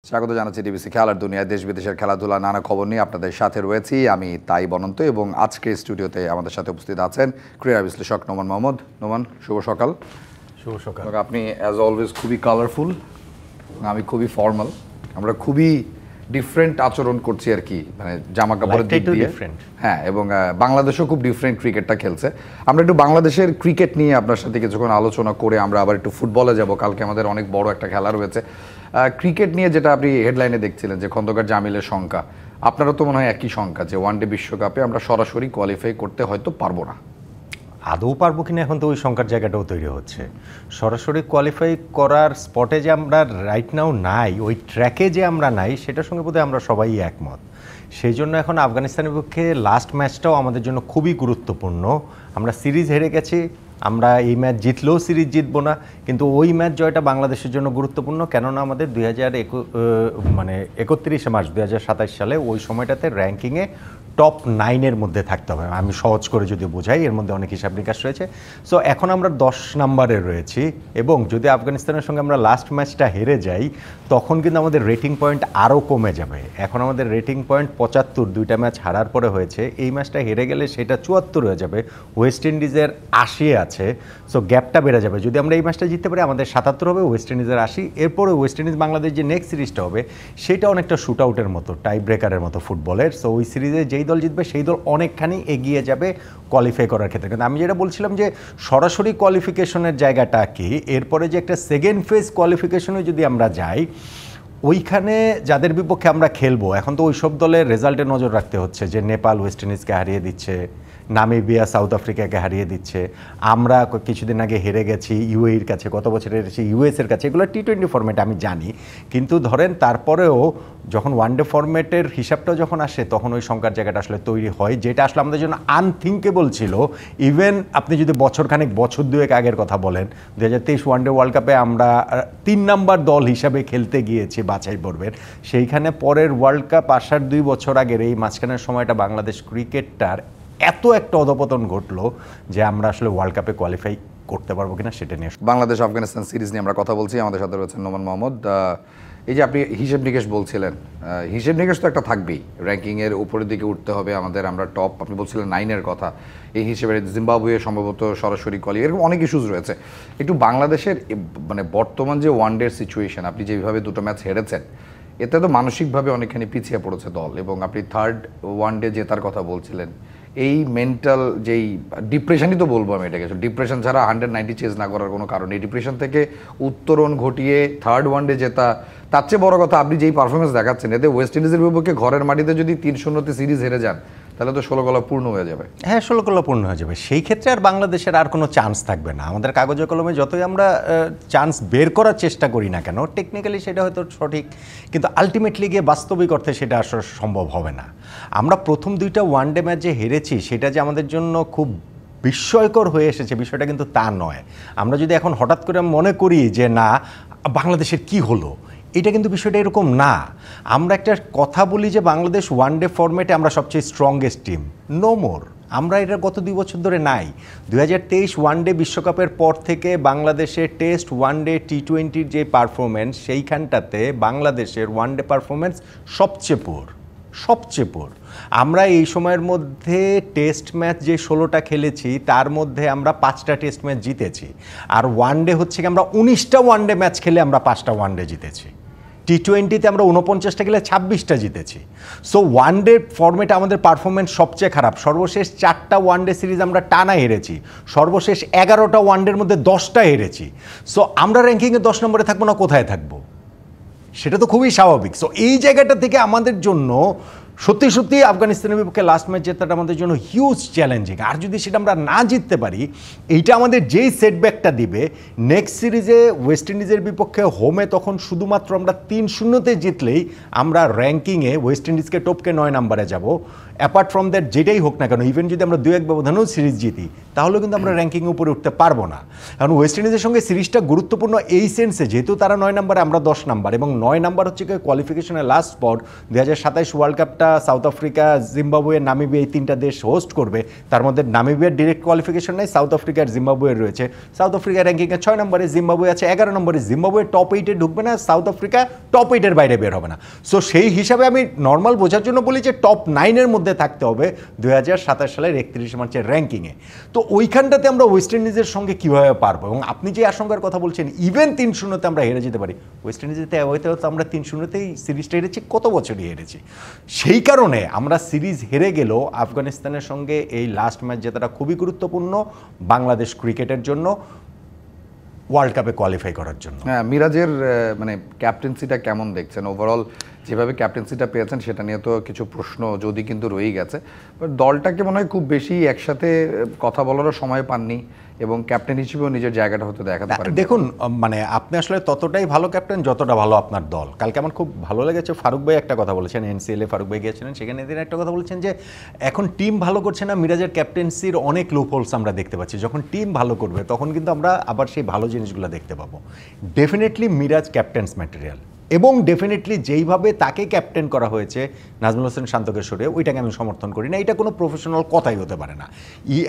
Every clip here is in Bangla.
স্বাগত জানাচ্ছি ডিবিসি খেলার দুনিয়া। দেশ বিদেশের খেলাধুলা নানা খবর নিয়ে আপনাদের সাথে রয়েছি আমি তাই বনন্ত, এবং আজকে স্টুডিওতে আমাদের সাথে উপস্থিত আছেন ক্রীড়া বিশ্লেষক নোমান মোহাম্মদ। নোমান, শুভ সকাল। শুভ সকাল। আপনি অ্যাজ অলওয়েজ খুবই কালারফুল, আমি খুবই ফর্মাল, আমরা খুবই ডিফারেন্ট আচরণ করছি আর কি, মানে জামা কাপড়ের দিক দিয়ে। হ্যাঁ, এবং বাংলাদেশও খুব ডিফারেন্ট ক্রিকেটটা খেলছে। আমরা একটু বাংলাদেশের ক্রিকেট নিয়ে আপনার সাথে কিছুক্ষণ আলোচনা করে আমরা আবার একটু ফুটবলে যাব। কালকে আমাদের অনেক বড় একটা খেলা রয়েছে। ক্রিকেট নিয়ে যেটা আপনি হেডলাইনে দেখছিলেন যে খন্দকার জামিলের সংখ্যা, আপনারও তো মনে হয় একই সংখ্যা যে ওয়ানডে বিশ্বকাপে আমরা সরাসরি কোয়ালিফাই করতে হয়তো পারবো না। আদৌ পারবো কিনা এখন তো ওই সংখ্যার জায়গাটাও তৈরি হচ্ছে। সরাসরি কোয়ালিফাই করার স্পটে যে আমরা রাইট নাও নাই, ওই ট্র্যাকে যে আমরা নাই, সেটার সঙ্গে বোধহয় আমরা সবাই একমত। সেই জন্য এখন আফগানিস্তানের পক্ষে লাস্ট ম্যাচটাও আমাদের জন্য খুবই গুরুত্বপূর্ণ। আমরা সিরিজ হেরে গেছি, আমরা এই ম্যাচ জিতলেও সিরিজ জিতবো না, কিন্তু ওই ম্যাচ জয়টা বাংলাদেশের জন্য গুরুত্বপূর্ণ। কেননা আমাদের 31শে মার্চ 2027 সালে ওই সময়টাতে র্যাঙ্কিংয়ে টপ 9-এর মধ্যে থাকতে হবে। আমি সহজ করে যদি বোঝাই, এর মধ্যে অনেক হিসাব নিকাশ রয়েছে। সো এখন আমরা 10 নম্বরে রয়েছি, এবং যদি আফগানিস্তানের সঙ্গে আমরা লাস্ট ম্যাচটা হেরে যাই তখন কিন্তু আমাদের রেটিং পয়েন্ট আরও কমে যাবে। এখন আমাদের রেটিং পয়েন্ট 75, দুইটা ম্যাচ হারার পরে হয়েছে। এই ম্যাচটা হেরে গেলে সেটা 74 হয়ে যাবে, ওয়েস্ট ইন্ডিজের 80 আছে। সো গ্যাপটা বেড়ে যাবে। যদি আমরা এই ম্যাচটা জিততে পারি আমাদের 77 হবে, ওয়েস্ট ইন্ডিজের 80। এরপরে ওয়েস্ট ইন্ডিজ বাংলাদেশ যে নেক্সট সিরিজটা হবে সেটা অনেকটা শুট আউটের মতো, টাই ব্রেকারের মতো ফুটবলের। সো ওই সিরিজে যেই দল জিতবে সেই দল অনেকখানি এগিয়ে যাবে কোয়ালিফাই করার ক্ষেত্রে। কিন্তু আমি যেটা বলছিলাম যে সরাসরি কোয়ালিফিকেশনের জায়গাটা কি, এরপরে যে একটা সেকেন্ড ফেজ কোয়ালিফিকেশনে যদি আমরা যাই, ওইখানে যাদের বিপক্ষে আমরা খেলবো, এখন তো ওইসব দলের রেজাল্টে নজর রাখতে হচ্ছে যে নেপাল ওয়েস্ট ইন্ডিজকে হারিয়ে দিচ্ছে, নামিবিয়া সাউথ আফ্রিকাকে হারিয়ে দিচ্ছে, আমরা কিছুদিন আগে হেরে গেছি ইউএইর কাছে, গত বছর হেরেছি ইউএসের কাছে। এগুলো টি20 ফরম্যাট আমি জানি, কিন্তু ধরেন তারপরেও যখন ওয়ানডে ফরম্যাটের হিসাবটা যখন আসে তখন ওই সংখ্যার জায়গাটা আসলে তৈরি হয়, যেটা আসলে আমাদের জন্য আনথিঙ্কেবল ছিল। ইভেন আপনি যদি বছর দুয়েক আগের কথা বলেন, 2023 ওয়ানডে ওয়ার্ল্ড কাপে আমরা 3 নাম্বার দল হিসাবে খেলতে গিয়েছি বাছাই পর্বের। সেইখানে পরের ওয়ার্ল্ড কাপ আসার 2 বছর আগের এই মাঝখানের সময়টা বাংলাদেশ ক্রিকেটটার এত একটা অধপতন ঘটলো যে আমরা আসলে ওয়ার্ল্ড কাপে কোয়ালিফাই করতে পারবো কিনা সেটা নিয়ে। বাংলাদেশ আফগানিস্তান সিরিজ নিয়ে আমরা কথা বলছি, আমাদের সাথে রয়েছেন নোমান মোহাম্মদ। এই যে আপনি হিসেব নিকেশ বলছিলেন, হিসেব নিকেশ তো একটা থাকবেই, র্যাঙ্কিংয়ের উপরের দিকে উঠতে হবে আমাদের, আমরা টপ, আপনি বলছিলেন 9-এর কথা, এই হিসেবে জিম্বাবুয়ে সম্ভবত সরাসরি কোয়ালিফাই, এরকম অনেক ইস্যুজ রয়েছে। একটু বাংলাদেশের মানে বর্তমান যে ওয়ানডের সিচুয়েশন, আপনি যেভাবে দুটো ম্যাচ হেরেছেন, এতে তো মানসিকভাবে অনেকখানি পিছিয়ে পড়েছে দল, এবং আপনি থার্ড ওয়ানডে জেতার কথা বলছিলেন। এই মেন্টাল যেই ডিপ্রেশনই তো বলবো আমি এটাকে, ডিপ্রেশন ছাড়া 190 চেজ না করার কোনো কারণ, এই ডিপ্রেশন থেকে উত্তরণ ঘটিয়ে থার্ড ওয়ানডে জেতা, তার চেয়ে বড় কথা আপনি যেই পারফরমেন্স দেখাচ্ছেন, এতে ওয়েস্ট ইন্ডিজের বিপক্ষে ঘরের মাটিতে যদি 3-0 সিরিজ হেরে যান তাহলে তো 16 গলা পূর্ণ হয়ে যাবে। হ্যাঁ, 16 গলা পূর্ণ হয়ে যাবে। সেই ক্ষেত্রে আর বাংলাদেশের আর কোনো চান্স থাকবে না। আমাদের কাগজে কলমে যতই আমরা চান্স বের করার চেষ্টা করি না কেন, টেকনিক্যালি সেটা হয়তো সঠিক, কিন্তু আলটিমেটলি গিয়ে বাস্তবিক অর্থে সেটা আসলে সম্ভব হবে না। আমরা প্রথম 2টা ওয়ানডে ম্যাচ যে হেরেছি সেটা যে আমাদের জন্য খুব বিস্ময়কর হয়ে এসেছে বিষয়টা কিন্তু তা নয়। আমরা যদি এখন হঠাৎ করে মনে করি যে না বাংলাদেশের কি হলো, এটা কিন্তু বিষয়টা এরকম না। আমরা একটা কথা বলি যে বাংলাদেশ ওয়ানডে ফরম্যাটে আমরা সবচেয়ে স্ট্রংগেস্ট টিম, নো মোর। আমরা এটা গত 2 বছর ধরে নাই। 2023 ওয়ানডে বিশ্বকাপের পর থেকে বাংলাদেশের টেস্ট, ওয়ানডে, টি20-র যে পারফরমেন্স, সেইখানটাতে বাংলাদেশের ওয়ানডে পারফরমেন্স সবচেয়ে পুর। আমরা এই সময়ের মধ্যে টেস্ট ম্যাচ যে 16টা খেলেছি তার মধ্যে আমরা 5টা টেস্ট ম্যাচ জিতেছি, আর ওয়ানডে হচ্ছে কি আমরা 19টা ওয়ানডে ম্যাচ খেলে আমরা 5টা ওয়ানডে জিতেছি। টি20-তে আমরা 49টা খেলে 26টা জিতেছি। সো ওয়ানডে ফরম্যাটে আমাদের পারফরমেন্স সবচেয়ে খারাপ। সর্বশেষ 4টা ওয়ানডে সিরিজ আমরা টানা হেরেছি, সর্বশেষ 11টা ওয়ানডের মধ্যে 10টা হেরেছি। সো আমরা র্যাঙ্কিংয়ে 10 নম্বরে থাকবো না, কোথায় থাকবো? সেটা তো খুবই স্বাভাবিক। সো এই জায়গাটা থেকে আমাদের জন্য সত্যি আফগানিস্তানের বিপক্ষে লাস্ট ম্যাচ জেতাটা আমাদের জন্য হিউজ চ্যালেঞ্জিং। আর যদি সেটা আমরা না জিততে পারি, এইটা আমাদের যেই সেটব্যাকটা দিবে নেক্সট সিরিজে ওয়েস্ট ইন্ডিজের বিপক্ষে হোমে, তখন শুধুমাত্র আমরা 3-0-তে জিতলেই আমরা র্যাঙ্কিংয়ে ওয়েস্ট ইন্ডিজকে টপকে 9 নম্বরে যাব। অ্যাপার্ট ফ্রম দ্যাট যেটাই হোক না কেন, ইভেন যদি আমরা 2-1 ব্যবধানেও সিরিজ জিতি, তাহলেও কিন্তু আমরা র্যাঙ্কিংয়ে উপরে উঠতে পারবো না। কারণ ওয়েস্ট ইন্ডিজের সঙ্গে সিরিজটা গুরুত্বপূর্ণ এই সেন্সে, যেহেতু তারা 9 নম্বরে, আমরা 10 নম্বর, এবং 9 নম্বর হচ্ছে কোয়ালিফিকেশনের লাস্ট স্পট। 2027 ওয়ার্ল্ড কাপটা সাউথ আফ্রিকা, জিম্বাবুয়ে, নামিবিয়া এই 3টা দেশ হোস্ট করবে। তার মধ্যে নামিবিয়ার ডিরেক্ট কোয়ালিফিকেশন নেই, সাউথ আফ্রিকা আর জিম্বাবুয়ের রয়েছে। সাউথ আফ্রিকা র্যাঙ্কিংয়ে 6 নম্বরে, জিম্বাবুয়ে আছে 11 নম্বরে। জিম্বাবুয়ে টপ 8-এ ঢুকবে না, সাউথ আফ্রিকা টপ 8-এর বাইরে বের হবে না। সো সেই হিসাবে আমি নর্মাল বোঝার জন্য বলি যে টপ 9-এর মধ্যে থাকতে হবে 2027 সালের 31 মার্চের র্যাঙ্কিংয়ে। তো ওইখানটাতে আমরা ওয়েস্ট ইন্ডিজের সঙ্গে কীভাবে পারবো, এবং আপনি যে আশঙ্কার কথা বলছেন ইভেন 3-0-তে আমরা হেরে যেতে পারি। ওয়েস্ট ইন্ডিজেতে হয়তো আমরা 3-0-তেই সিরিজটা হেরেছি, কত বছরই হেরেছি। সেই কারণে আমরা সিরিজ হেরে গেলেও আফগানিস্তানের সঙ্গে এই লাস্ট ম্যাচ জেতাটা খুবই গুরুত্বপূর্ণ বাংলাদেশ ক্রিকেটের জন্য, ওয়ার্ল্ড কাপে কোয়ালিফাই করার জন্য। হ্যাঁ, মিরাজের মানে ক্যাপ্টেন্সিটা কেমন দেখছেন? ওভারঅল যেভাবে ক্যাপ্টেন্সিটা পেয়েছেন সেটা নিয়ে তো কিছু প্রশ্ন যদি কিন্তু রয়েই গেছে, বাট দলটাকে মনে হয় খুব বেশি একসাথে কথা বলারও সময় পাননি এবং ক্যাপ্টেন হিসেবেও নিজের জায়গাটা হতে দেখাতে পারেন। দেখুন, মানে আপনি আসলে ততটাই ভালো ক্যাপ্টেন যতটা ভালো আপনার দল। কালকে আমার খুব ভালো লেগেছে, ফারুক ভাই একটা কথা বলেছেন, এনসিএল এ ফারুক ভাই গিয়েছিলেন, সেখানে তিনি একটা কথা বলেছেন যে এখন টিম ভালো করছে না, মিরাজের ক্যাপ্টেন্সির অনেক লুপহোলস আমরা দেখতে পাচ্ছি। যখন টিম ভালো করবে তখন কিন্তু আমরা আবার সেই ভালো জিনিসগুলো দেখতে পাবো। ডেফিনেটলি মিরাজ ক্যাপ্টেন্স ম্যাটেরিয়াল, এবং ডেফিনেটলি যেইভাবে তাকে ক্যাপ্টেন করা হয়েছে নাজমুল হোসেন শান্তকে সরিয়ে, ওইটাকে আমি সমর্থন করি না। এটা কোনো প্রফেশনাল কথাই হতে পারে না।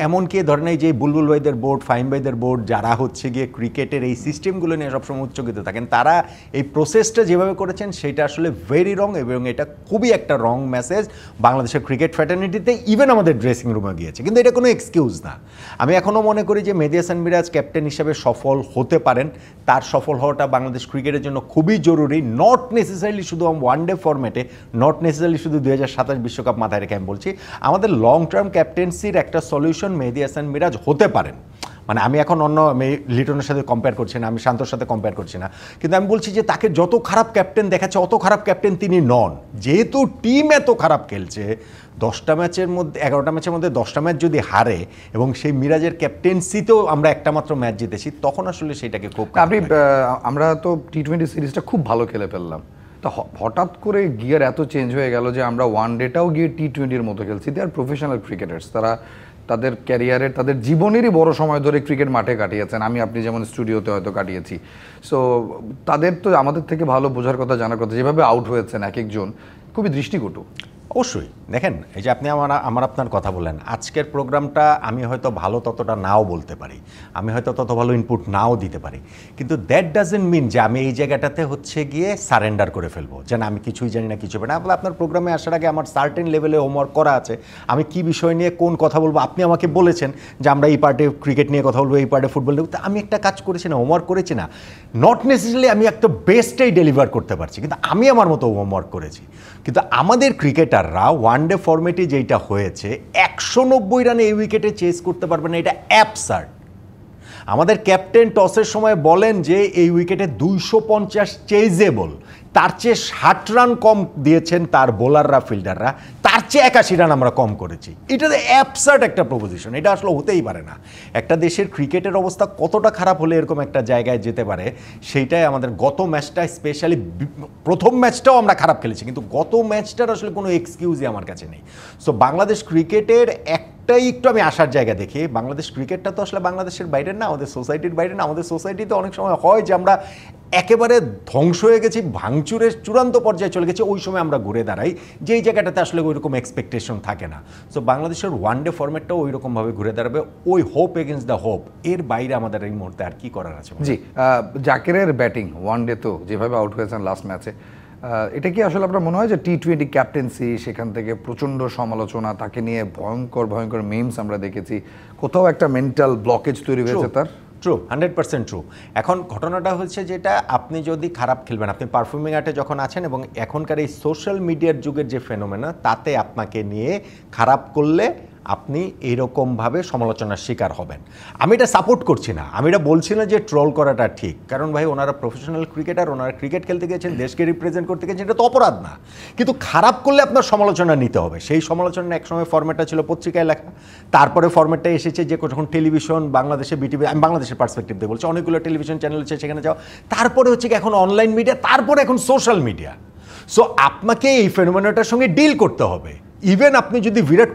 এমনকি ধরেন এই যে বুলবুল ভাইদের বোর্ড, ফাহিম ভাইদের বোর্ড, যারা হচ্ছে গিয়ে ক্রিকেটের এই সিস্টেমগুলো নিয়ে সবসময় উচ্চকিত থাকেন, তারা এই প্রসেসটা যেভাবে করেছেন সেটা আসলে ভেরি রং, এবং এটা খুবই একটা রং মেসেজ বাংলাদেশের ক্রিকেট ফ্র্যাটার্নিটিতে, ইভেন আমাদের ড্রেসিং রুমে গিয়েছে। কিন্তু এটা কোনো এক্সকিউজ না। আমি এখনও মনে করি যে মেহেদী হাসান মিরাজ ক্যাপ্টেন হিসেবে সফল হতে পারেন। তার সফল হওয়াটা বাংলাদেশ ক্রিকেটের জন্য খুবই জরুরি, নট নেসেসারিলি শুধু ওয়ান ডে ফরম্যাটে, নট নেসেসারিলি শুধু 2027 বিশ্বকাপ মাথায় রেখে আমি বলছি, আমাদের লং টার্ম ক্যাপ্টেন্সির একটা সলিউশন মেহেদী হাসান মিরাজ হতে পারেন। মানে আমি এখন আমি লিটনের সাথে কম্পেয়ার করছি না, আমি শান্তর সাথে কম্পেয়ার করছি না, কিন্তু আমি বলছি যে তাকে যত খারাপ ক্যাপ্টেন দেখাচ্ছে অত খারাপ ক্যাপ্টেন তিনি নন। যেহেতু টিম এত খারাপ খেলছে, 10টা ম্যাচের মধ্যে 11টা ম্যাচের মধ্যে 10টা ম্যাচ যদি হারে এবং সেই মিরাজের ক্যাপ্টেন্সিতেও আমরা একটা মাত্র ম্যাচ জিতেছি, তখন আসলে সেটাকে খুব আমরা তো টি-20 সিরিজটা খুব ভালো খেলে ফেললাম, তো হঠাৎ করে গিয়ার এত চেঞ্জ হয়ে গেল যে আমরা ওয়ান ডেটাও গিয়ে টি-20-র মতো খেলছি। দে আর প্রফেশনাল ক্রিকেটার্স, তারা তাদের ক্যারিয়ারের, তাদের জীবনেরই বড় সময় ধরে ক্রিকেট মাঠে কাটিয়েছেন। আপনি যেমন স্টুডিওতে হয়তো কাটিয়েছি। সো তাদের তো আমাদের থেকে ভালো বোঝার কথা, জানার কথা। যেভাবে আউট হয়েছেন এক একজন, খুবই দৃষ্টিকটু। অবশ্যই দেখেন, এই যে আপনি আমার আপনার কথা বললেন, আজকের প্রোগ্রামটা আমি হয়তো ভালো ততটা নাও বলতে পারি, আমি হয়তো তত ভালো ইনপুট নাও দিতে পারি, কিন্তু দ্যাট ডাজেন্ট মিন যে আমি এই জায়গাটাতে হচ্ছে গিয়ে সারেন্ডার করে ফেলবো, যে না আমি কিছুই জানি না, কিছু হবে না। আপনার প্রোগ্রামে আসার আগে আমার সার্টেন লেভেলে হোমওয়ার্ক করা আছে, আমি কি বিষয় নিয়ে কোন কথা বলবো। আপনি আমাকে বলেছেন যে আমরা এই পার্টে ক্রিকেট নিয়ে কথা বলবো, এই পার্টে ফুটবল নিয়ে, আমি একটা কাজ করেছি না, হোমওয়ার্ক করেছি না। নট নেসেসারিলি আমি একটা বেস্টটাই ডেলিভার করতে পারছি, কিন্তু আমি আমার মতো হোমওয়ার্ক করেছি। কিন্তু আমাদের ক্রিকেটাররা ওয়ান ডে ফরম্যাটে যেটা হয়েছে, 190 রানে এই উইকেটে চেস করতে পারবে না, এটা অ্যাবসার্ড। আমাদের ক্যাপ্টেন টসের সময় বলেন যে এই উইকেটে 250 চেজেবল, তার চেয়ে 60 রান কম দিয়েছেন তার বোলাররা, ফিল্ডাররা, তার চেয়ে 81 রান আমরা কম করেছি। এটা অ্যাবসার্ড একটা প্রপোজিশন, এটা আসলে হতেই পারে না। একটা দেশের ক্রিকেটের অবস্থা কতটা খারাপ হলে এরকম একটা জায়গায় যেতে পারে, সেইটাই আমাদের গত ম্যাচটা, স্পেশালি প্রথম ম্যাচটাও আমরা খারাপ খেলেছি, কিন্তু গত ম্যাচটার আসলে কোনো এক্সকিউজই আমার কাছে নেই। সো বাংলাদেশ ক্রিকেটের একটাই একটু আমি আসার জায়গা দেখি, বাংলাদেশ ক্রিকেটটা তো আসলে বাংলাদেশের বাইরে না, আমাদের সোসাইটির বাইরে না। আমাদের সোসাইটিতে অনেক সময় হয় যে আমরা একেবারে ধ্বংস হয়ে গেছি, ভাঙচুরের চূড়ান্ত পর্যায়ে চলে গেছি, ওই সময় আমরা ঘুরে দাঁড়াই, যেই জায়গাটাতে আসলে ওই রকম এক্সপেকটেশন থাকে না। সো বাংলাদেশের ওয়ান ডে ফরম্যাটটাও ওই রকমভাবে ঘুরে দাঁড়াবে, ওই হোপ এগেন্স্ট দ্য হোপ, এর বাইরে আমাদের এই মুহূর্তে আর কি করার আছে? জি, জাকেরের ব্যাটিং ওয়ান ডে তো যেভাবে আউট হয়েছেন লাস্ট ম্যাচে, এটা কি আসলে আপনার মনে হয় যে টি-20 ক্যাপ্টেন্সি, সেখান থেকে প্রচণ্ড সমালোচনা, তাকে নিয়ে ভয়ঙ্কর ভয়ঙ্কর মিমস আমরা দেখেছি, কোথাও একটা মেন্টাল ব্লকেজ তৈরি হয়েছে তার? True, 100% true. এখন ঘটনাটা হচ্ছে যেটা, আপনি যদি খারাপ খেলবেন, আপনি পারফর্মিং আর্টে যখন আছেন এবং এখনকার এই সোশ্যাল মিডিয়ার যুগের যে ফেনোমেনা, তাতে আপনাকে নিয়ে খারাপ করলে আপনি এইরকমভাবে সমালোচনার শিকার হবেন। আমি এটা সাপোর্ট করছি না, আমি এটা বলছি না যে ট্রোল করাটা ঠিক, কারণ ভাই ওনারা প্রফেশনাল ক্রিকেটার, ওনারা ক্রিকেট খেলতে গেছেন, দেশকে রিপ্রেজেন্ট করতে গেছেন, এটা তো অপরাধ না। কিন্তু খারাপ করলে আপনার সমালোচনা নিতে হবে। সেই সমালোচনা একসময় ফরম্যাটটা ছিল পত্রিকায় লেখা, তারপরে ফরম্যাটটা এসেছে যে যখন টেলিভিশন, বাংলাদেশে বিটিভি, আমি বাংলাদেশের পার্সপেক্টিভ দিয়ে বলছি, অনেকগুলো টেলিভিশন চ্যানেল আছে, সেখানে যাও, তারপরে হচ্ছে কি এখন অনলাইন মিডিয়া, তারপরে এখন সোশ্যাল মিডিয়া। সো আপনাকে এই ফেনোমেনাটার সঙ্গে ডিল করতে হবে। ইভেন আপনি যদি বিরাট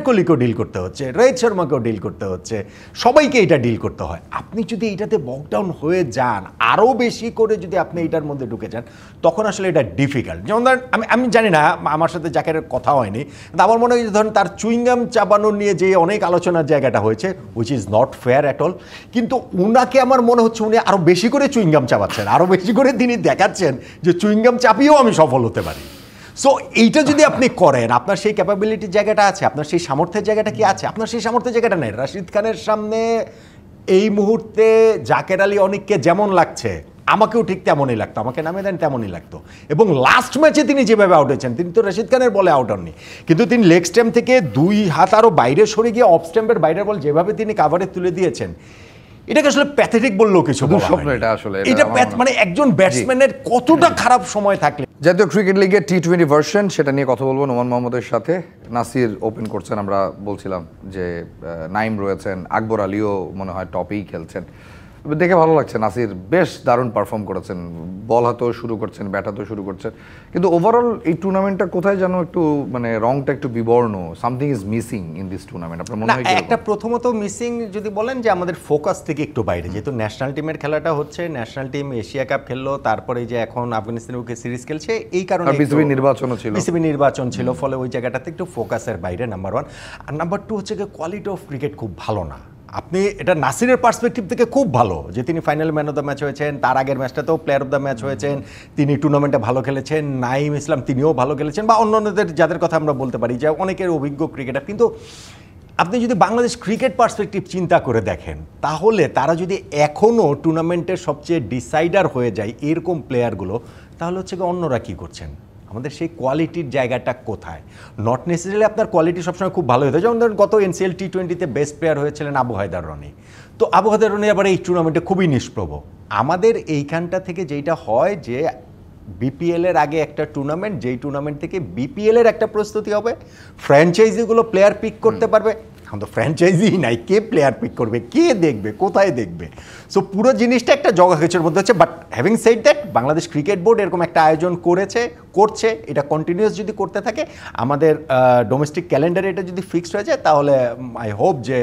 কোহলিকেও ডিল করতে হচ্ছে, রোহিত শর্মাকেও ডিল করতে হচ্ছে, সবাইকে এটা ডিল করতে হয়। আপনি যদি এটাতে বকডাউন হয়ে যান, আরও বেশি করে যদি আপনি এটার মধ্যে ঢুকে যান, তখন আসলে এটা ডিফিকাল্ট। যেমন ধরেন আমি জানি না, আমার সাথে জাকেরের কথা হয়নি, কিন্তু আমার মনে হয় যে ধরেন তার চুইংগাম চাবানো নিয়ে যে অনেক আলোচনার জায়গাটা হয়েছে, which is not fair at all, কিন্তু উনাকে আমার মনে হচ্ছে উনি আরও বেশি করে চুইংগাম চাবাচ্ছেন, আরও বেশি করে তিনি দেখাচ্ছেন যে চুইংগাম চাপিয়েও আমি সফল হতে পারি। সো এইটা যদি আপনি করেন, আপনার সেই ক্যাপাবিলিটির জায়গাটা আছে, আপনার সেই সামর্থ্যের জায়গাটা কি আছে? আপনার সেই সামর্থ্যের জায়গাটা নেই। রাশিদ খানের সামনে এই মুহূর্তে জাকের আলী অনিককে যেমন লাগছে, আমাকেও ঠিক তেমনই লাগতো, আমাকে নামে দেন তেমনই লাগতো। এবং লাস্ট ম্যাচে তিনি যেভাবে আউট হয়েছেন, তিনি তো রাশিদ খানের বলে আউট হননি, কিন্তু তিনি লেগ স্ট্যাম্প থেকে 2 হাত আরও বাইরে সরে গিয়ে অফ স্ট্যাম্পের বাইরের বল যেভাবে তিনি কাভারে তুলে দিয়েছেন, এটাকে আসলে প্যাথেটিক বললেও কিছু বলা হয় না। এটা আসলে এটা মানে একজন ব্যাটসম্যানের কতটা খারাপ সময় থাকলে। জাতীয় ক্রিকেট লিগের টি20 ভার্সন, সেটা নিয়ে কথা বলবো নোমান মোহাম্মদের সাথে। নাসির ওপেন করছেন, আমরা বলছিলাম যে নাইম রয়েছেন, আকবর আলীও মনে হয় টপেই খেলছেন। দেখে ভালো লাগছে, নাসির বেশ দারুণ পারফর্ম করেছেন, বল হাতেও শুরু করছেন, ব্যাট হাতেও শুরু করছেন। কিন্তু ওভারঅল এই টুর্নামেন্টটা কোথায় যেন একটু মানে রংটা একটু বিবর্ণ, something is missing in this tournament. আপনার মনে হয় কি? একটা প্রথমত মিসিং যদি বলেন যে আমাদের ফোকাস থেকে একটু বাইরে, যেহেতু ন্যাশনাল টিমের খেলাটা হচ্ছে, ন্যাশনাল টিম এশিয়া কাপ খেললো, তারপরে যে এখন আফগানিস্তানের বুকে সিরিজ খেলছে, এই কারণে বিসিবি নির্বাচনও ছিল, বিসিবি নির্বাচন ছিল, ফলে ওই জায়গাটাতে একটু ফোকাসের বাইরে, নাম্বার 1। আর নাম্বার 2 হচ্ছে যে কোয়ালিটি অফ ক্রিকেট খুব ভালো না। আপনি এটা নাসিরের পার্সপেক্টিভ থেকে খুব ভালো যে তিনি final man of the match হয়েছেন, তার আগের ম্যাচটাতেও প্লেয়ার অফ দ্য ম্যাচ হয়েছেন, তিনি টুর্নামেন্টে ভালো খেলেছেন, নাইম ইসলাম তিনিও ভালো খেলেছেন, বা অন্যান্যদের যাদের কথা আমরা বলতে পারি যে অনেকের অভিজ্ঞ ক্রিকেটার। কিন্তু আপনি যদি বাংলাদেশ ক্রিকেট পার্সপেক্টিভ চিন্তা করে দেখেন, তাহলে তারা যদি এখনও টুর্নামেন্টের সবচেয়ে ডিসাইডার হয়ে যায় এরকম প্লেয়ারগুলো, তাহলে হচ্ছে কি অন্যরা কী করছেন? আমাদের সেই কোয়ালিটির জায়গাটা কোথায়? নট নেসেসারিলি আপনার কোয়ালিটি সবসময় খুব ভালো হতো, যেমন ধরুন গত NCL টি20তে বেস্ট প্লেয়ার হয়েছিলেন আবু হায়দার রনি। তো আবু হায়দার রনি আবার এই টুর্নামেন্টে খুবই নিষ্প্রভ। আমাদের এইখানটা থেকে যেইটা হয় যে বিপিএলের আগে একটা টুর্নামেন্ট, যেই টুর্নামেন্ট থেকে বিপিএলের একটা প্রস্তুতি হবে, ফ্র্যাঞ্চাইজিগুলো প্লেয়ার পিক করতে পারবে। এখন তো ফ্র্যাঞ্চাইজি নাই, কে প্লেয়ার পিক করবে, কে দেখবে, কোথায় দেখবে? সো পুরো জিনিসটা একটা জগাখিচুড়ির মধ্যে হচ্ছে। But having said that, Bangladesh cricket board এরকম একটা আয়োজন করছে, এটা কন্টিনিউয়াস যদি করতে থাকে, আমাদের ডোমেস্টিক ক্যালেন্ডারে এটা যদি ফিক্সড হয়ে যায়, তাহলে আই হোপ যে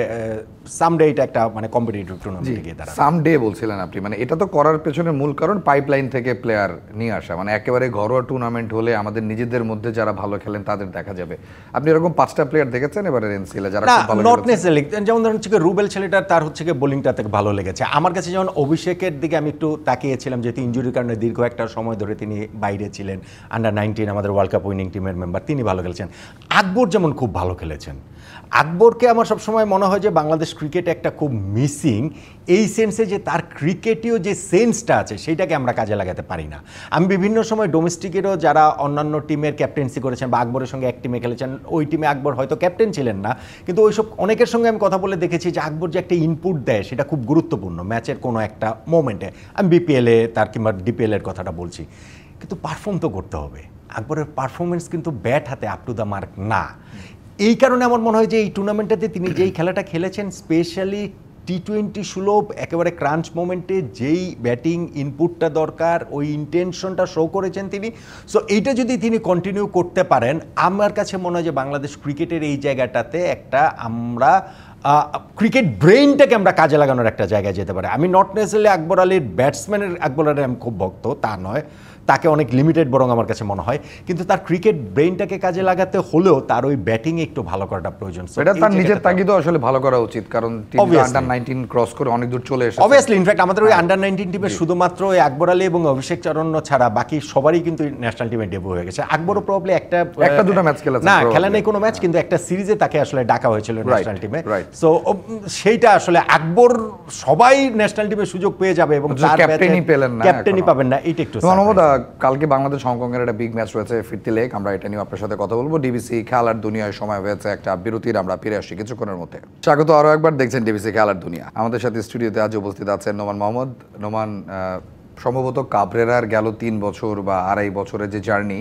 সামডে এটা একটা মানে কম্পিটিটিভ টুর্নামেন্টে গিয়ে দাঁড়াবে। সামডে বলছিলেন আপনি, মানে এটা তো করার পেছনে মূল কারণ পাইপলাইন থেকে প্লেয়ার নিয়ে আসা, মানে একেবারে ঘরোয়া টুর্নামেন্ট হলে আমাদের নিজেদের মধ্যে যারা ভালো খেলেন তাদের দেখা যাবে। আপনি এরকম 5টা প্লেয়ার দেখেছেন এবারে এনসিএল যারা খুব ভালো নট নেসেসারিলি, যেমন ধরুন হচ্ছে রুবেল ছেলেটা, তার হচ্ছে বোলিংটা থেকে ভালো লেগেছে আমার কাছে। যেমন অভিষেকের দিকে আমি একটু তাকিয়েছিলাম, যেহেতু ইনজুরির কারণে দীর্ঘ একটা সময় ধরে তিনি বাইরে ছিলেন, আন্ডার-19 আমাদের ওয়ার্ল্ড কাপ উইনিং টিমের মেম্বার, তিনি ভালো খেলেছেন। আকবর যেমন খুব ভালো খেলেছেন। আকবরকে আমার সবসময় মনে হয় যে বাংলাদেশ ক্রিকেটে একটা খুব মিসিং, এই সেন্সে যে তার ক্রিকেটীয় যে সেন্সটা আছে সেইটাকে আমরা কাজে লাগাতে পারি না। আমি বিভিন্ন সময় ডোমেস্টিকেরও যারা অন্যান্য টিমের ক্যাপ্টেন্সি করেছেন বা আকবরের সঙ্গে এক টিমে খেলেছেন, ওই টিমে আকবর হয়তো ক্যাপ্টেন ছিলেন না, কিন্তু ওইসব অনেকের সঙ্গে আমি কথা বলে দেখেছি যে আকবর যে একটা ইনপুট দেয় সেটা খুব গুরুত্বপূর্ণ ম্যাচের কোনো একটা মোমেন্টে। আমি বিপিএলে তার কিংবা ডিপিএলের কথাটা বলছি, কিন্তু পারফর্ম তো করতে হবে। আকবরের পারফরমেন্স কিন্তু ব্যাট হাতে আপ টু দ্য মার্ক না। এই কারণে আমার মনে হয় যে এই টুর্নামেন্টটাতে তিনি যেই খেলাটা খেলেছেন, স্পেশালি টি20 সুলভ একেবারে ক্রাঞ্চ মোমেন্টে যেই ব্যাটিং ইনপুটটা দরকার, ওই ইন্টেনশনটা শো করেছেন তিনি। সো এইটা যদি তিনি কন্টিনিউ করতে পারেন, আমার কাছে মনে হয় যে বাংলাদেশ ক্রিকেটের এই জায়গাটাতে একটা আমরা ক্রিকেট ব্রেইনটাকে আমরা কাজে লাগানোর একটা জায়গায় যেতে পারে। আমি নট নেসেসারিলি আকবর আলীর ব্যাটসম্যানের আকবর আলীর আমি খুব ভক্ত তা নয়, তাকে অনেক লিমিটেড বরং আমার কাছে মনে হয়, কিন্তু তার ক্রিকেট ব্রেইনটাকে কাজে লাগাতে হলেও তার ওই ব্যাটিং একটু ভালো করাটা প্রয়োজন। এটা তার নিজের তাগিদও আসলে ভালো করা উচিত, কারণ তিনি আন্ডার-19 ক্রস করে অনেক দূর চলে এসেছেন। অবভিয়াসলি, ইনফ্যাক্ট আমাদের ওই আন্ডার-19 টিমে শুধুমাত্র ওই আকবর আলী এবং অভিষেক চরণ্য ছাড়া বাকি সবারই কিন্তু ন্যাশনাল টিমে ডেবিউ হয়ে গেছে। আকবরও প্রবাবলি একটা দুটো ম্যাচ খেলেছেন, না খেলা নেই কোনো ম্যাচ, কিন্তু একটা সিরিজে তাকে আসলে ডাকা হয়েছিল ন্যাশনাল টিমে। সো সেইটা আসলে আকবর সবাই ন্যাশনাল টিমে সুযোগ পেয়ে যাবে এবং তার ক্যাপ্টেনই পাবেন না, এইটা একটু। কালকে বাংলাদেশ হংকংয়ের একটা বিগ ম্যাচ রয়েছে ফিরতি লেগ, আমরা এটা নিয়ে আপনার সাথে কথা বলবো। ডিবিসি খেলার দুনিয়ায় সময় হয়েছে একটা বিরতির, আমরা ফিরে আসছি কিছুক্ষণের মধ্যে। স্বাগত আরো একবার, দেখছেন ডিবিসি খেলার দুনিয়া। আমাদের সাথে স্টুডিওতে আজ উপস্থিত আছেন নোমান মোহাম্মদ। নোমান, সম্ভবত কাবরেরার গেল 3 বছর বা 2.5 বছরের যে জার্নি,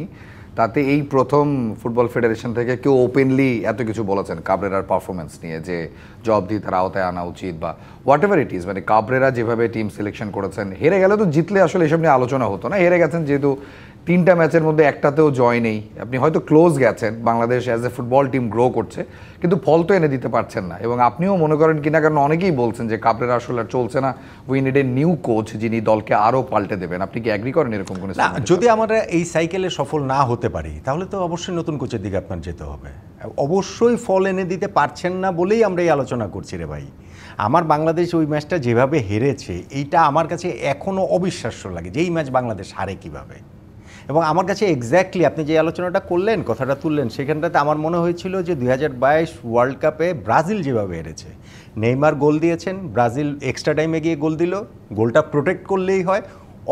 তাতে এই প্রথম ফুটবল ফেডারেশন থেকে কেউ ওপেনলি এত কিছু বলেছেন কাবরেরার পারফরমেন্স নিয়ে, যে জবাবদিহিতার আওতায় আনা উচিত বা হোয়াট এভার ইট ইজ। মানে কাবরেরা যেভাবে টিম সিলেকশন করেছেন, হেরে গেলে তো জিতলে আসলে এসব নিয়ে আলোচনা হতো না, হেরে গেছেন যেহেতু 3টা ম্যাচের মধ্যে একটাতেও জয় নেই। আপনি হয়তো ক্লোজ গেছেন, Bangladesh as a football team grow করছে, কিন্তু ফল তো এনে দিতে পারছেন না। এবং আপনিও মনে করেন কিনা, কারণ অনেকেই বলছেন যে কাবরেরা আসলে আর চলছে না, we need a new coach যিনি দলকে আরও পাল্টে দেবেন। আপনি কি অ্যাগ্রি করেন এরকম কোনো? না, যদি আমরা এই সাইকেলে সফল না হতে পারি তাহলে তো অবশ্যই নতুন কোচের দিকে আপনার যেতে হবে। অবশ্যই ফল এনে দিতে পারছেন না বলেই আমরা এই আলোচনা করছি রে ভাই। আমার বাংলাদেশ ওই ম্যাচটা যেভাবে হেরেছে, এইটা আমার কাছে এখনও অবিশ্বাস্য লাগে যে এই ম্যাচ বাংলাদেশ হারে কীভাবে। এবং আমার কাছে এক্স্যাক্টলি আপনি যে আলোচনাটা করলেন, কথাটা তুললেন, সেখানটাতে আমার মনে হয়েছিল যে 2022 ওয়ার্ল্ড কাপে ব্রাজিল যেভাবে হেরেছে, নেইমার গোল দিয়েছেন, ব্রাজিল এক্সট্রা টাইমে গিয়ে গোল দিল, গোলটা প্রোটেক্ট করলেই হয়,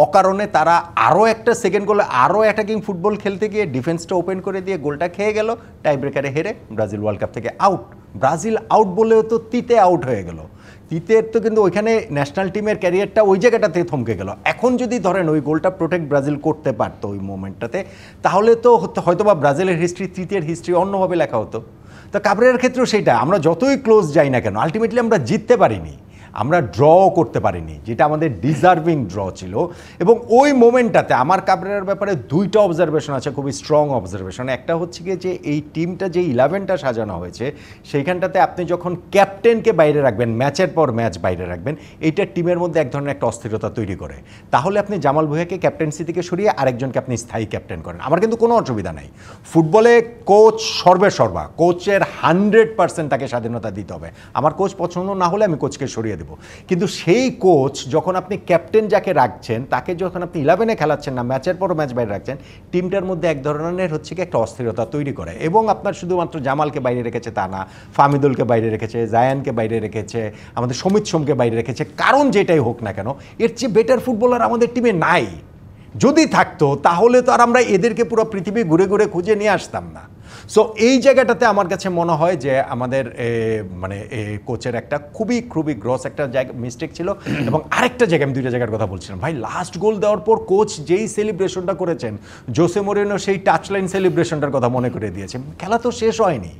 অকারণে তারা আরও একটা সেকেন্ড গোলে আরও অ্যাটাকিং ফুটবল খেলতে গিয়ে ডিফেন্সটা ওপেন করে দিয়ে গোলটা খেয়ে গেল, টাই ব্রেকারে হেরে ব্রাজিল ওয়ার্ল্ড কাপ থেকে আউট। ব্রাজিল আউট বলেও তো তিতে আউট হয়ে গেল। তিতের তো কিন্তু ওইখানে ন্যাশনাল টিমের ক্যারিয়ারটা ওই জায়গাটাতে থমকে গেল। এখন যদি ধরেন ওই গোলটা প্রোটেক্ট ব্রাজিল করতে পারতো ওই মোমেন্টটাতে, তাহলে তো হয়তো বা ব্রাজিলের হিস্ট্রি, তৃতীয়ের হিস্ট্রি অন্যভাবে লেখা হতো। তো কাবরেরার ক্ষেত্রেও সেইটা, আমরা যতই ক্লোজ যাই না কেন, আলটিমেটলি আমরা জিততে পারিনি, আমরা ড্র করতে পারিনি, যেটা আমাদের ডিজার্ভিং ড্র ছিল। এবং ওই মোমেন্টটাতে আমার কাবরেরার ব্যাপারে 2টা অবজারভেশন আছে, খুবই স্ট্রং অবজারভেশন। একটা হচ্ছে গিয়ে যে এই টিমটা যে 11টা সাজানো হয়েছে, সেইখানটাতে আপনি যখন ক্যাপ্টেনকে বাইরে রাখবেন, ম্যাচের পর ম্যাচ বাইরে রাখবেন, এইটা টিমের মধ্যে এক ধরনের একটা অস্থিরতা তৈরি করে। তাহলে আপনি জামাল ভুঁইয়াকে ক্যাপ্টেন্সি থেকে সরিয়ে আরেকজনকে আপনি স্থায়ী ক্যাপ্টেন করেন, আমার কিন্তু কোনো অসুবিধা নাই। ফুটবলে কোচ সর্বেসর্বা, কোচের 100% তাকে স্বাধীনতা দিতে হবে। আমার কোচ পছন্দ না হলে আমি কোচকে সরিয়ে দেব, কিন্তু সেই কোচ যখন আপনি ক্যাপ্টেন যাকে রাখছেন, তাকে যখন আপনি 11-এ খেলাচ্ছেন না, ম্যাচের পরও ম্যাচ বাইরে রাখছেন, টিমটার মধ্যে এক ধরনের হচ্ছে কি একটা অস্থিরতা তৈরি করে। এবং আপনার শুধুমাত্র জামালকে বাইরে রেখেছে তা না, ফামিদুলকে বাইরে রেখেছে, জায়ানকে বাইরে রেখেছে, আমাদের সমিত সোমকে বাইরে রেখেছে, কারণ যেটাই হোক না কেন এর চেয়ে বেটার ফুটবলার আমাদের টিমে নাই। যদি থাকতো তাহলে তো আর আমরা এদেরকে পুরো পৃথিবী ঘুরে ঘুরে খুঁজে নিয়ে আসতাম না। সো এই জায়গাটাতে আমার কাছে মনে হয় যে আমাদের মানে কোচের একটা খুবই খুবই গ্রস একটা জায়গা মিস্টেক ছিল। এবং আরেকটা জায়গায় আমি 2টা জায়গার কথা বলছিলাম ভাই, লাস্ট গোল দেওয়ার পর কোচ যেই সেলিব্রেশনটা করেছেন, জোসে মরিনো সেই টাচ লাইন সেলিব্রেশনটার কথা মনে করে দিয়েছে। খেলা তো শেষ হয়নি,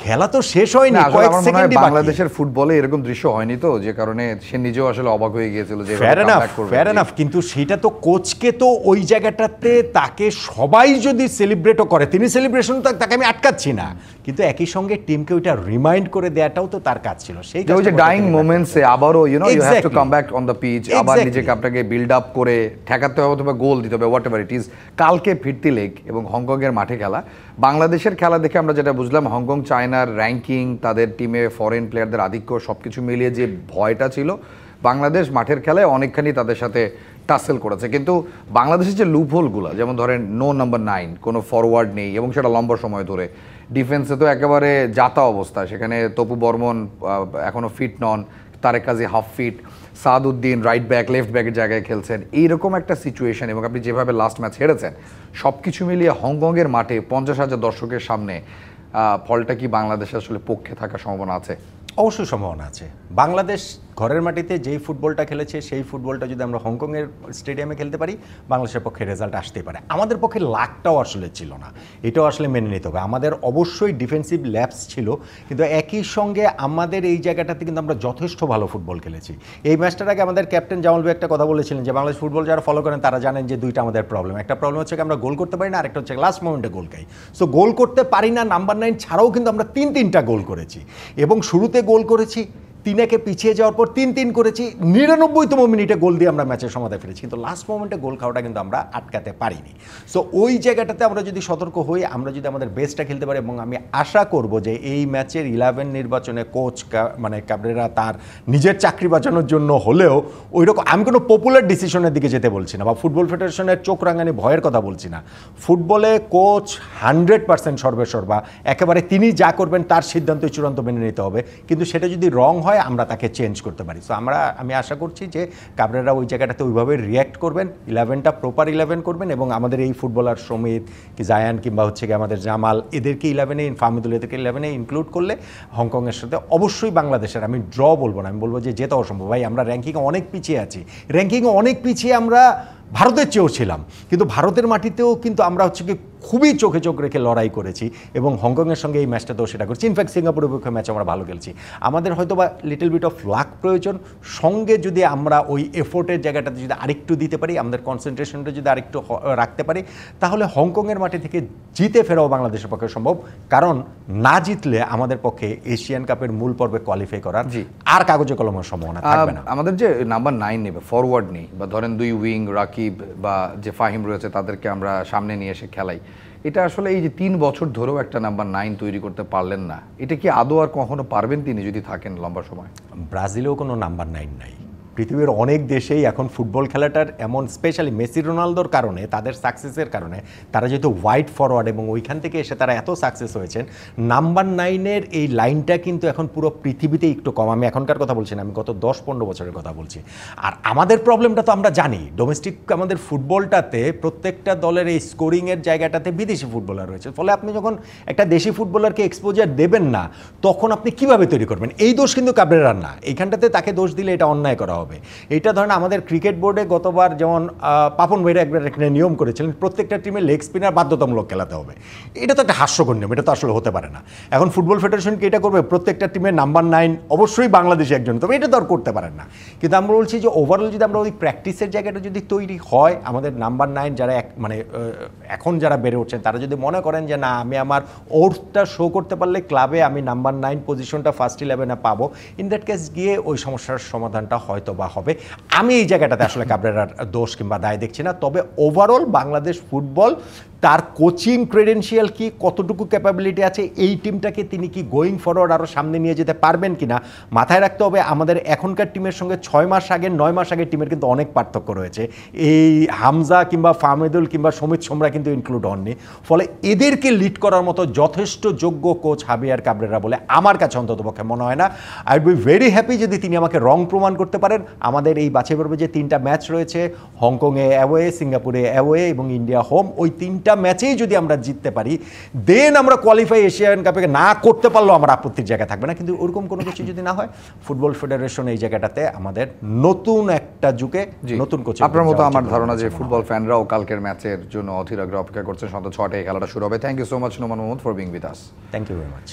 খেলা তো শেষ হয়নি, কয়েক সেকেন্ডই বাকি। বাংলাদেশের ফুটবলে এরকম দৃশ্য হয়নি তো, যে কারণে সে নিজেও আসলে অবাক হয়ে গিয়েছিল যে ফেয়ার এনাফ, কিন্তু সেটা তো কোচকে তো ওই জায়গাটাতে তাকে সবাই যদি সেলিব্রেটও করে, তিনি সেলিব্রেশন তাকে আমি আটকাচ্ছি না, কিন্তু একই সঙ্গে টিমকে ওইটা রিমাইন্ড করে দেওয়াটাও তো তার কাজ ছিল। সেই ওই যে ডাইং মোমেন্টসে আবারও you have to come back on the pitch, আবার নিজেকে আপনাকে বিল্ড আপ করে ঠেকাতে হবে অথবা গোল দিতে হবে, হোয়াট এভার ইট ইজ। কালকে ফিরতি লেগ এবং হংকংয়ের মাঠে খেলা, বাংলাদেশের খেলা দেখে আমরা যেটা বুঝলাম, হংকং চায়নার র্যাঙ্কিং, তাদের টিমে ফরেন প্লেয়ারদের আধিক্য, সব কিছু মিলিয়ে যে ভয়টা ছিল, বাংলাদেশ মাঠের খেলায় অনেকখানি তাদের সাথে টাসেল করেছে। কিন্তু বাংলাদেশের যে লুপহোলগুলো, যেমন ধরেন নো নাম্বার 9, কোনো ফরওয়ার্ড নেই এবং সেটা লম্বা সময় ধরে, ডিফেন্সে তো একেবারে যাতা অবস্থা, সেখানে তপু বর্মন এখনও ফিট নন, Tareq Kazi half fit, Saaduddin right back left ব্যাকের জায়গায় খেলছেন, এইরকম একটা সিচুয়েশন, এবং আপনি যেভাবে লাস্ট ম্যাচ হেরেছেন, সব কিছু মিলিয়ে হংকংয়ের মাঠে 50,000 দর্শকের সামনে ফলটা কি বাংলাদেশের আসলে পক্ষে থাকার সম্ভাবনা আছে? অবশ্যই সম্ভাবনা আছে। বাংলাদেশ ঘরের মাটিতে যেই ফুটবলটা খেলেছে, সেই ফুটবলটা যদি আমরা হংকংয়ের স্টেডিয়ামে খেলতে পারি, বাংলাদেশের পক্ষে রেজাল্ট আসতেই পারে। আমাদের পক্ষে লাকটাও আসলে ছিল না, এটাও আসলে মেনে নিতে হবে। আমাদের অবশ্যই ডিফেন্সিভ ল্যাপস ছিল, কিন্তু একই সঙ্গে আমাদের এই জায়গাটাতে কিন্তু আমরা যথেষ্ট ভালো ফুটবল খেলেছি। এই ম্যাচটার আগে আমাদের ক্যাপ্টেন জামাল ভাই একটা কথা বলেছিলেন যে বাংলাদেশ ফুটবল যারা ফলো করেন তারা জানেন যে 2টা আমাদের প্রবলেম। একটা প্রবলেম হচ্ছে আমরা গোল করতে পারি না, আরেকটা হচ্ছে লাস্ট মোমেন্টে গোল খাই। সো গোল করতে পারি না, নাম্বার 9 ছাড়াও কিন্তু আমরা 3-3টা গোল করেছি, এবং শুরুতে গোল করেছি 3-1 পিছিয়ে যাওয়ার পর 3-3 করেছি, 99তম মিনিটে গোল দিয়ে আমরা ম্যাচের সমাধান ফিরেছি, কিন্তু লাস্ট মোমেন্টে গোল খাওয়াটা কিন্তু আমরা আটকাতে পারিনি। সো ওই জায়গাটাতে আমরা যদি সতর্ক হই, আমরা যদি আমাদের বেস্টটা খেলতে পারি, এবং আমি আশা করব যে এই ম্যাচের 11 নির্বাচনে কোচ মানে কাবরেরা তার নিজের চাকরি বাঁচানোর জন্য হলেও ওইরকম, আমি কোনো পপুলার ডিসিশনের দিকে যেতে বলছি না, বা ফুটবল ফেডারেশনের চোখ রাঙানি ভয়ের কথা বলছি না। ফুটবলে কোচ 100% সর্বেসর্বা, একেবারে তিনি যা করবেন তার সিদ্ধান্তই চূড়ান্ত মেনে নিতে হবে, কিন্তু সেটা যদি রং হয় আমরা তাকে চেঞ্জ করতে পারি। সো আমি আশা করছি যে কাবরেরা ওই জায়গাটাতে ওইভাবে রিয়্যাক্ট করবেন, 11টা প্রপার 11 করবেন, এবং আমাদের এই ফুটবলার সমিত কি জায়ান কিংবা হচ্ছে কি আমাদের জামাল, এদেরকে 11-এ, ফামিদুল, এদেরকে 11-এ ইনক্লুড করলে হংকংয়ের সাথে অবশ্যই বাংলাদেশের, আমি ড্র বলবো না, আমি বলবো যে জেতা অসম্ভব। ভাই আমরা র্যাঙ্কিংয়ে অনেক পিছিয়ে আছি, র্যাঙ্কিংয়ে অনেক পিছিয়ে আমরা ভারতের চেয়েও ছিলাম, কিন্তু ভারতের মাটিতেও কিন্তু আমরা হচ্ছে কি খুবই চোখে চোখ রেখে লড়াই করেছি এবং হংকংয়ের সঙ্গে এই ম্যাচটাতেও সেটা করছি। ইনফ্যাক্ট সিঙ্গাপুরের বিপক্ষে ম্যাচ আমরা ভালো খেলছি। আমাদের হয়তো বা লিটল বিট অফ লাক প্রয়োজন, সঙ্গে যদি আমরা ওই এফোর্টের জায়গাটাতে যদি আরেকটু দিতে পারি, আমাদের কনসেন্ট্রেশনটা যদি আরেকটু রাখতে পারি, তাহলে হংকংয়ের মাটি থেকে জিতে ফেরাও বাংলাদেশের পক্ষে সম্ভব। কারণ না জিতলে আমাদের পক্ষে এশিয়ান কাপের মূল পর্বে কোয়ালিফাই করার আর কাগজে কলমের সম্ভাবনা থাকবে না। আমাদের যে নাম্বার 9 নেবে, ফরওয়ার্ড নেই, বা ধরেন 2 উইং রাকিব বা যে ফাহিম রয়েছে তাদেরকে আমরা সামনে নিয়ে এসে খেলাই, এটা আসলে এই যে 3 বছর ধরেও একটা নাম্বার 9 তৈরি করতে পারলেন না, এটা কি আদৌ আর কখনো পারবেন তিনি যদি থাকেন লম্বা সময়? ব্রাজিলেও কোনো নাম্বার 9 নাই। পৃথিবীর অনেক দেশেই এখন ফুটবল খেলাটার এমন, স্পেশালি মেসি রোনালদোর কারণে, তাদের সাকসেসের কারণে, তারা যেহেতু ওয়াইড ফরওয়ার্ড এবং ওইখান থেকে এসে তারা এত সাকসেস হয়েছেন, নাম্বার 9-এর এই লাইনটা কিন্তু এখন পুরো পৃথিবীতে একটু কম। আমি এখনকার কথা বলছি না, আমি গত 10-15 বছরের কথা বলছি। আর আমাদের প্রবলেমটা তো আমরা জানি, ডোমেস্টিক আমাদের ফুটবলটাতে প্রত্যেকটা দলের এই স্কোরিংয়ের জায়গাটাতে বিদেশি ফুটবলার রয়েছে। ফলে আপনি যখন একটা দেশি ফুটবলারকে এক্সপোজার দেবেন না, তখন আপনি কিভাবে তৈরি করবেন? এই দোষ কিন্তু কাবরেরার না, এইখানটাতে তাকে দোষ দিলে এটা অন্যায় করা হবে। এটা ধরেন আমাদের ক্রিকেট বোর্ডে গতবার যেমন পাপন ভাইরা একবার একটা নিয়ম করেছিলেন, প্রত্যেকটা টিমে লেগ স্পিনার বাধ্যতামূলক খেলাতে হবে। এটা তো একটা হাস্যকর নিয়ম, এটা তো আসলে হতে পারে না। এখন ফুটবল ফেডারেশনকে এটা করবে, প্রত্যেকটা টিমে নাম্বার 9 অবশ্যই বাংলাদেশে একজন, তবে এটা তো আর করতে পারেন না। কিন্তু আমরা বলছি যে ওভারঅল যদি আমরা ওই প্র্যাকটিসের জায়গাটা যদি তৈরি হয়, আমাদের নাম্বার 9 যারা মানে এখন যারা বেড়ে উঠছেন, তারা যদি মনে করেন যে না, আমি আমার ওর্থটা শো করতে পারলে ক্লাবে আমি নাম্বার 9 পজিশনটা ফার্স্ট 11-এ পাবো, ইন দ্যাট কেস গিয়ে ওই সমস্যার সমাধানটা হয়তো বা হবে। আমি এই জায়গাটাতে আসলে কাবরেরার দোষ কিংবা দায় দেখছি না। তবে ওভারঅল বাংলাদেশ ফুটবল, তার কোচিং ক্রেডেন্সিয়াল কি, কতটুকু ক্যাপাবিলিটি আছে, এই টিমটাকে তিনি কি গোয়িং ফরওয়ার্ড আরও সামনে নিয়ে যেতে পারবেন কিনা মাথায় রাখতে হবে। আমাদের এখনকার টিমের সঙ্গে 6 মাস আগে 9 মাস আগের টিমের কিন্তু অনেক পার্থক্য রয়েছে। এই হামজা কিংবা ফাহমিদুল কিংবা সমিত সোমরা কিন্তু ইনক্লুড হননি। ফলে এদেরকে লিড করার মতো যথেষ্ট যোগ্য কোচ হাবিয়ার কাবরেরা বলে আমার কাছে অন্ততপক্ষে মনে হয় না। I will be very happy যদি তিনি আমাকে রং প্রমাণ করতে পারেন। আমাদের এই বাছাই পর্বে যে 3টা ম্যাচ রয়েছে, হংকংয়ে অ্যাওয়ে, সিঙ্গাপুরে অ্যাওয়ে এবং ইন্ডিয়া হোম, ওই 3টা ম্যাচেই যদি আমরা জিততে পারি, দেন আমরা কোয়ালিফাই এশিয়ান কাপে না করতে পারলেও আমার আপত্তির জায়গা থাকবে না। কিন্তু ওরকম কোনো কিছু যদি না হয়, ফুটবল ফেডারেশন এই জায়গাটাতে আমাদের নতুন একটা যুগে নতুন কোচ, আপনার মতো আমার ধারণা যে ফুটবল ফ্যানরাও কালকের ম্যাচের জন্য অধীর আগ্রহে অপেক্ষা করছেন। সন্ধ্যা 6টায় খেলাটা শুরু হবে। Thank you so much Noman Mohammad for being with us. Thank you very much.